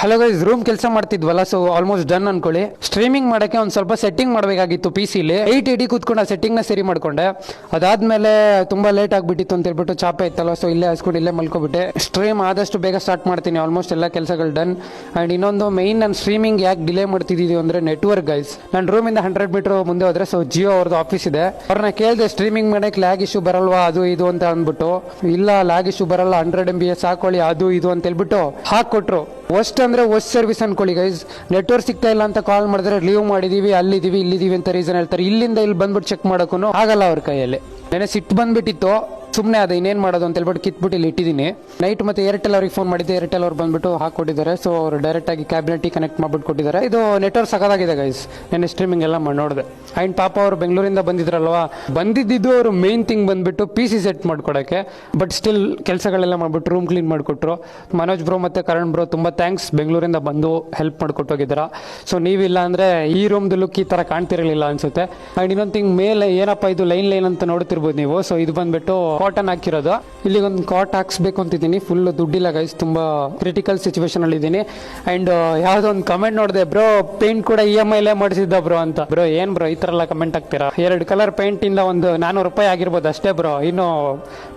Hello guys, room ಕೆಲಸ ಮಾಡ್ತಿದ್ವಲ್ಲ, so almost done ಅನ್ಕೊಳ್ಳಿ. Streaming ಮಾಡಕ್ಕೆ ಒಂದು ಸ್ವಲ್ಪ ಸೆಟ್ಟಿಂಗ್ ಮಾಡಬೇಕಾಗಿತ್ತು ಪಿ ಸಿಲಿ. 880 ಕೂತ್ಕೊಂಡು ಆ ಸೆಟ್ಟಿಂಗ್ನ ಸರಿ ಮಾಡ್ಕೊಂಡೆ. ಅದಾದ್ಮೇಲೆ ತುಂಬಾ ಲೇಟ್ ಆಗಿಬಿಟ್ಟಿತ್ತು ಅಂತ ಹೇಳ್ಬಿಟ್ಟು ಚಾಪೆ ಇತ್ತಲ್ಲ, ಸೊ ಇಲ್ಲೇ ಹಸ್ಕೊಂಡು ಇಲ್ಲೇ ಮಲ್ಕೊಬಿಟ್ಟೆ. ಸ್ಟ್ರೀಮ್ ಆದಷ್ಟು ಬೇಗ ಸ್ಟಾರ್ಟ್ ಮಾಡ್ತೀನಿ. ಆಲ್ಮೋಸ್ಟ್ ಎಲ್ಲ ಕೆಲಸಗಳು ಡನ್. ಅಂಡ್ ಇನ್ನೊಂದು ಮೈನ್, ನಾನು ಸ್ಟ್ರೀಮಿಂಗ್ ಯಾಕೆ ಡಿಲೇ ಮಾಡ್ತಿದ್ದೀವಿ ಅಂದ್ರೆ ನೆಟ್ವರ್ಕ್ ಗೈಸ್. ನನ್ನ ರೂಮಿಂದ 100 ಮೀಟರ್ ಮುಂದೆ ಹೋದ್ರೆ ಸೊ ಜಿಯೋ ಅವ್ರದ್ದು ಆಫೀಸ್ ಇದೆ. ಅವ್ರನ್ನ ಕೇಳಿದೆ ಸ್ಟ್ರೀಮಿಂಗ್ ಮಾಡಕ್ಕೆ ಲ್ಯಾಗ್ ಇಶ್ಯೂ ಬರಲ್ವಾ ಅದು ಇದು ಅಂತ ಅಂದ್ಬಿಟ್ಟು, ಇಲ್ಲ ಲ್ಯಾಗ್ ಇಶ್ಯೂ ಬರಲ್ಲ, 100 MBS ಹಾಕೊಳ್ಳಿ ಅದು ಇದು ಅಂತ ಹೇಳ್ಬಿಟ್ಟು ಹಾಕೊಟ್ರು. ವರ್ಸ್ಟ್ ಅಂದ್ರೆ ವರ್ಸ್ಟ್ ಸರ್ವಿಸ್ ಅನ್ಕೊಳ್ಳಿ ಗೈಸ್. ನೆಟ್ವರ್ಕ್ ಸಿಗ್ತಾ ಇಲ್ಲ ಅಂತ ಕಾಲ್ ಮಾಡಿದ್ರೆ ಲೀವ್ ಮಾಡಿದೀವಿ, ಅಲ್ಲಿದೀವಿ ಇಲ್ಲಿದೀವಿ ಅಂತ ರೀಸನ್ ಹೇಳ್ತಾರೆ. ಇಲ್ಲಿಂದ ಇಲ್ಲಿ ಬಂದ್ಬಿಟ್ಟು ಚೆಕ್ ಮಾಡೋಕ್ಕೂ ಆಗಲ್ಲ ಅವ್ರ ಕೈಯಲ್ಲಿ. ನೆನೆ ಸಿಟ್ಟು ಬಂದ್ಬಿಟ್ಟಿತ್ತು, ಸುಮ್ಮನೆ ಅದು ಇನ್ನೇನು ಮಾಡೋದು ಅಂತ ಹೇಳ್ಬಿಟ್ಟು ಕಿತ್ಬಿಟ್ಟು ಇಲ್ಲಿ ಇಟ್ಟಿದ್ದೀನಿ. ನೈಟ್ ಮತ್ತೆ ಏರ್ಟೆಲ್ ಅವ್ರಿಗೆ ಫೋನ್ ಮಾಡಿದ್ದೆ, ಏರ್ಟೆಲ್ ಅವ್ರು ಬಂದ್ಬಿಟ್ಟು ಹಾಕೊಟ್ಟಿದ್ದಾರೆ. ಸೊ ಅವರು ಡೈರೆಕ್ಟ್ ಆಗಿ ಕ್ಯಾಬಿನೆಟ್ ಕನೆಕ್ಟ್ ಮಾಡ್ಬಿಟ್ಟು ಕೊಟ್ಟಿದ್ದಾರೆ. ಇದು ನೆಟ್ವರ್ಕ್ ಸಕದಾಗಿದೆ ಗೈಸ್. ನೆನೆ ಸ್ಟ್ರೀಮಿಂಗ್ ಎಲ್ಲ ನೋಡಿದೆ. ಅಂಡ್ ಪಾಪ ಅವರು ಬೆಂಗಳೂರಿಂದ ಬಂದಿದ್ರಲ್ವಾ, ಬಂದಿದ್ದು ಅವರು ಮೇನ್ ಥಿಂಗ್ ಬಂದ್ಬಿಟ್ಟು ಪಿ ಸಿ ಸೆಟ್ ಮಾಡ್ಕೊಡಕ್ಕೆ. ಬಟ್ ಸ್ಟಿಲ್ ಕೆಲಸಗಳೆಲ್ಲ ಮಾಡ್ಬಿಟ್ಟು ರೂಮ್ ಕ್ಲೀನ್ ಮಾಡಿಕೊಟ್ರು. ಮನೋಜ್ ಬ್ರೋ ಮತ್ತೆ ಕರಣ್ ಬ್ರೋ ತುಂಬಾ ಥ್ಯಾಂಕ್ಸ್, ಬೆಂಗಳೂರಿಂದ ಬಂದು ಹೆಲ್ಪ್ ಮಾಡ್ಕೊಟ್ಟು ಹೋಗಿದ್ದೀರಾ. ಸೊ ನೀವಿಲ್ಲ ಅಂದ್ರೆ ಈ ರೂಮ್ದು ಲುಕ್ ಈ ತರ ಕಾಣ್ತಿರಲಿಲ್ಲ ಅನ್ಸುತ್ತೆ. ಅಂಡ್ ಇನ್ನೊಂದು ಥಿಂಗ್, ಮೇಲೆ ಏನಪ್ಪ ಇದು ಲೈನ್ ಲೈನ್ ಅಂತ ನೋಡ್ತಿರ್ಬೋದು ನೀವು. ಸೊ ಇದು ಬಂದ್ಬಿಟ್ಟು ಕಾಟನ್ ಹಾಕಿರೋದು. ಇಲ್ಲಿ ಒಂದು ಕಾಟ್ ಹಾಕ್ಸ್ಬೇಕು ಅಂತಿದ್ದೀನಿ. ಫುಲ್ ದುಡ್ಡಿಲ್ಲ ಗೈಸ್, ತುಂಬಾ ಕ್ರಿಟಿಕಲ್ ಸಿಚುವೇಶನ್ ಅಲ್ಲಿ ಇದ್ದೀನಿ. ಅಂಡ್ ಯಾವ್ದೋ ಒಂದು ಕಮೆಂಟ್ ನೋಡಿದೆ, ಬ್ರೋ ಪೇಂಟ್ ಕೂಡ EMI ಮಾಡಿಸಿದ್ದ ಬ್ರೋ ಅಂತ. ಬ್ರೋ ಏನ್ ಬ್ರೋ ಈ ತರ ಎಲ್ಲ ಕಮೆಂಟ್ ಹಾಕ್ತೀರಾ? 2 ಕಲರ್ ಪೇಂಟ್ ಇಂದ ಒಂದು 400 ರೂಪಾಯಿ ಆಗಿರ್ಬೋದು ಅಷ್ಟೇ ಬ್ರೋ. ಇನ್ನು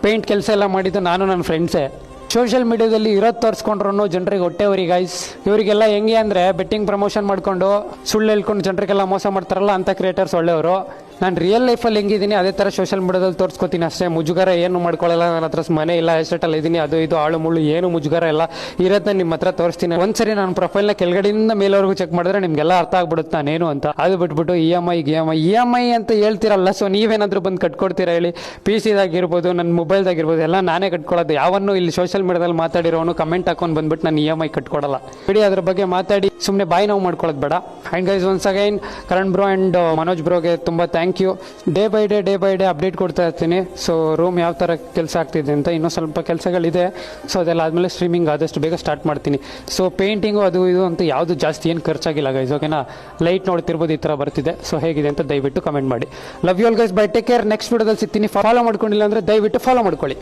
ಪೇಂಟ್ ಕೆಲಸ ಎಲ್ಲ ಮಾಡಿದ್ದು ನಾನು ನನ್ನ ಫ್ರೆಂಡ್ಸೇ. ಸೋಷಿಯಲ್ ಮೀಡಿಯಾದಲ್ಲಿ ಇರೋದು ತೋರಿಸ್ಕೊಂಡ್ರು ಜನರಿಗೆ ಹೊಟ್ಟೆವರಿ ಗೈಸ್. ಇವರಿಗೆಲ್ಲ ಹೆಂಗೆ ಅಂದ್ರೆ ಬೆಟ್ಟಿಂಗ್ ಪ್ರಮೋಷನ್ ಮಾಡ್ಕೊಂಡು ಸುಳ್ಳು ಹೇಳ್ಕೊಂಡು ಜನರಿಗೆಲ್ಲ ಮೋಸ ಮಾಡ್ತಾರಲ್ಲ ಅಂತ ಕ್ರಿಯೇಟರ್ಸ್ ಒಳ್ಳೆಯವರು. ನಾನು ರಿಯಲ್ ಲೈಫಲ್ಲಿ ಹೆಂಗಿದ್ದೀನಿ ಅದೇ ಥರ ಸೋಷಿಯಲ್ ಮೀಡಿಯಾದಲ್ಲಿ ತೋರಿಸ್ಕೊತೀನಿ ಅಷ್ಟೇ. ಮುಜುಗರ ಏನು ಮಾಡ್ಕೊಳ್ಳಲ್ಲ. ನನ್ನ ಹತ್ರ ಮನೆ ಇಲ್ಲ, ಎಸ್ಟೇಟಲ್ಲಿ ಇದ್ದೀನಿ, ಅದು ಇದು ಆಳು ಮುಳ್ಳು ಏನು ಮುಜುಗರ ಇಲ್ಲ. ಇರೋದನ್ನ ನಿಮ್ಮ ಹತ್ರ ತೋರಿಸ್ತೀನಿ. ಒಂದ್ಸರಿ ನಾನು ಪ್ರೊಫೈಲ್ನ ಕೆಳಗಡೆಯಿಂದ ಮೇಲವರೆಗೂ ಚೆಕ್ ಮಾಡಿದ್ರೆ ನಿಮ್ಗೆಲ್ಲ ಅರ್ಥ ಆಗ್ಬಿಡುತ್ತೆ ನಾನೇನು ಅಂತ. ಅದು ಬಿಟ್ಬಿಟ್ಟು EMI ಅಂತ ಹೇಳ್ತಿರಲ್ಲ. ಸೊ ನೀವೇನಾದ್ರೂ ಬಂದು ಕಟ್ಕೊಡ್ತೀರಾ ಹೇಳಿ? ಪಿ ಸಿದಾಗಿರ್ಬೋದು, ನನ್ನ ಮೊಬೈಲ್ದಾಗಿರ್ಬೋದು, ಎಲ್ಲ ನಾನೇ ಕಟ್ಕೊಳ್ಳೋದು. ಯಾವನ್ನು ಇಲ್ಲಿ ಸೋಷಿಯಲ್ ಮೀಡಿಯಾದಲ್ಲಿ ಮಾತಾಡಿರೋನು ಕಮೆಂಟ್ ಹಾಕೊಂಡು ಬಂದ್ಬಿಟ್ಟು ನಾನು EMI ಕಟ್ಕೊಡಲ್ಲ. ಬಿಡಿ, ಅದ್ರ ಬಗ್ಗೆ ಮಾತಾಡಿ ಸುಮ್ಮನೆ ಬಾಯಿ ನೋವು ಮಾಡ್ಕೊಳ್ಳೋದು ಬೇಡ. And guys, once again Karan bro and Manoj ಬ್ರೋಗೆ ತುಂಬ thank you. Day by day update ಕೊಡ್ತಾ ಇರ್ತೀನಿ. ಸೊ ರೂಮ್ ಯಾವ ಥರ ಕೆಲಸ ಆಗ್ತಿದೆ ಅಂತ. ಇನ್ನೂ ಸ್ವಲ್ಪ ಕೆಲಸಗಳಿದೆ. ಸೊ ಅದೆಲ್ಲ ಆದಮೇಲೆ ಸ್ಟ್ರೀಮಿಂಗ್ ಆದಷ್ಟು ಬೇಗ ಸ್ಟಾರ್ಟ್ ಮಾಡ್ತೀನಿ. ಸೊ ಪೇಂಟಿಂಗು ಅದು ಇದು ಅಂತ ಯಾವುದು ಜಾಸ್ತಿ ಏನು ಖರ್ಚಾಗಿಲ್ಲ ಗೈಸ್, ಓಕೆನಾ? ಲೈಟ್ ನೋಡ್ತಿರ್ಬೋದು ಈ ಥರ ಬರ್ತಿದೆ. ಸೊ ಹೇಗಿದೆ ಅಂತ ದಯವಿಟ್ಟು ಕಮೆಂಟ್ ಮಾಡಿ. Love you all guys, bye take care. Next ವಿಡಿಯೋದಲ್ಲಿ ಸಿಗ್ತೀನಿ. ಫಾಲೋ ಮಾಡ್ಕೊಂಡಿಲ್ಲ ಅಂದರೆ ದಯವಿಟ್ಟು ಫಾಲೋ ಮಾಡ್ಕೊಳ್ಳಿ.